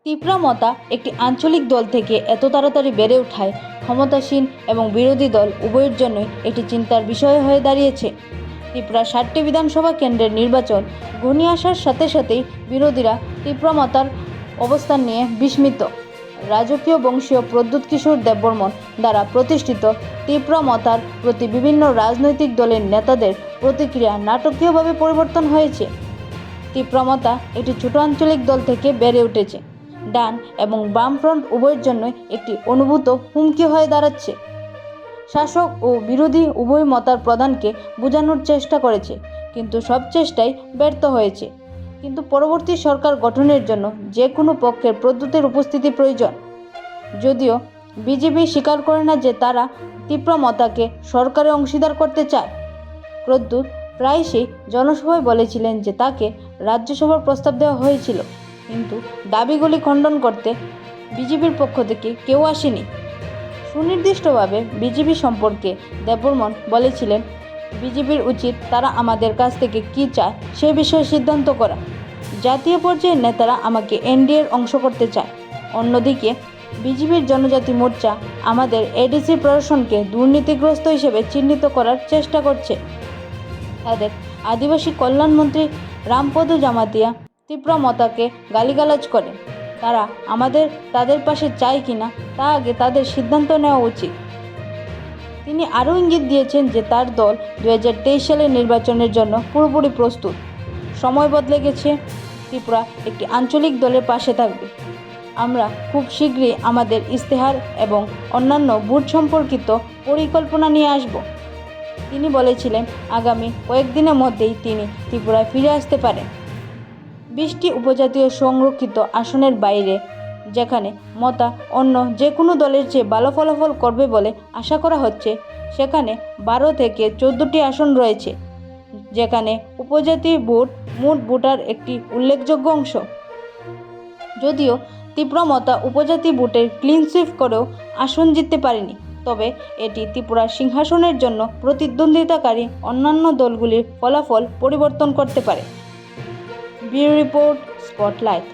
তীব্রমতা একটি আঞ্চলিক দল থেকে এত তাড়াতাড়ি বেড়ে ওঠায় ক্ষমতাসীন এবং বিরোধী দল উভয়ের জন্যই একটি চিন্তার বিষয় হয়ে দাঁড়িয়েছে। ত্রিপুরা 7টি বিধানসভা কেন্দ্রের নির্বাচন ঘনিয়ে আসার সাথে সাথেই বিরোধীরা তীব্রমতার অবস্থান নিয়ে বিস্মিত। রাজকীয় বংশীয় প্রদ্যুৎ কিশোর দেববর্মন দ্বারা প্রতিষ্ঠিত তীব্রমতার প্রতি বিভিন্ন রাজনৈতিক দলের নেতাদের প্রতিক্রিয়া নাটকীয়ভাবে পরিবর্তন হয়েছে। তীব্রমতা একটি ছোট আঞ্চলিক দল থেকে বেড়ে উঠেছে ডান এবং বামফ্রন্ট উভয়ের জন্যই একটি অনুভূত হুমকি হয়ে দাঁড়াচ্ছে। শাসক ও বিরোধী উভয় মতার প্রধানকে বোঝানোর চেষ্টা করেছে, কিন্তু সব চেষ্টাই ব্যর্থ হয়েছে। কিন্তু পরবর্তী সরকার গঠনের জন্য যে কোনো পক্ষের প্রদ্যুতের উপস্থিতি প্রয়োজন। যদিও বিজেপি স্বীকার করে না যে তারা তীব্রমতাকে সরকারে অংশীদার করতে চায়। প্রদ্যুৎ প্রায়শই জনসভায় বলেছিলেন যে তাকে রাজ্যসভার প্রস্তাব দেওয়া হয়েছিল, কিন্তু দাবিগুলি খণ্ডন করতে বিজেপির পক্ষ থেকে কেউ আসেনি। সুনির্দিষ্টভাবে বিজেপি সম্পর্কে দেববর্মন বলেছিলেন, বিজেপির উচিত তারা আমাদের কাছ থেকে কী চায় সে বিষয়ে সিদ্ধান্ত করা। জাতীয় পর্যায়ের নেতারা আমাকে এনডিএর অংশ করতে চায়। অন্যদিকে বিজেপির জনজাতি মোর্চা আমাদের এডিসি প্রশাসনকে দুর্নীতিগ্রস্ত হিসেবে চিহ্নিত করার চেষ্টা করছে। তাদের আদিবাসী কল্যাণমন্ত্রী রামপদ জামাতিয়া তীব্রমতাকে গালিগালাজ করেন। তারা তাদের পাশে চায় কিনা তা আগে তাদের সিদ্ধান্ত নেওয়া উচিত। তিনি আরও ইঙ্গিত দিয়েছেন যে তার দল 2023 সালের নির্বাচনের জন্য পুরোপুরি প্রস্তুত। সময় বদলে গেছে, ত্রিপুরা একটি আঞ্চলিক দলের পাশে থাকবে। আমরা খুব শীঘ্রই আমাদের ইস্তেহার এবং অন্যান্য বুথ সম্পর্কিত পরিকল্পনা নিয়ে আসব। তিনি বলেছিলেন আগামী কয়েকদিনের মধ্যেই তিনি ত্রিপুরায় ফিরে আসতে পারেন। 20টি উপজাতীয় সংরক্ষিত আসনের বাইরে, যেখানে মতা অন্য যে কোনো দলের চেয়ে ভালো ফলাফল করবে বলে আশা করা হচ্ছে, সেখানে 12 থেকে 14টি আসন রয়েছে, যেখানে উপজাতি ভোট মোট ভোটার একটি উল্লেখযোগ্য অংশ। যদিও তীব্রমতা উপজাতি ভোটের ক্লিন সুইপ করেও আসন জিততে পারেনি, তবে এটি ত্রিপুরার সিংহাসনের জন্য প্রতিদ্বন্দ্বিতাকারী অন্যান্য দলগুলির ফলাফল পরিবর্তন করতে পারে। Bureau report, spotlight.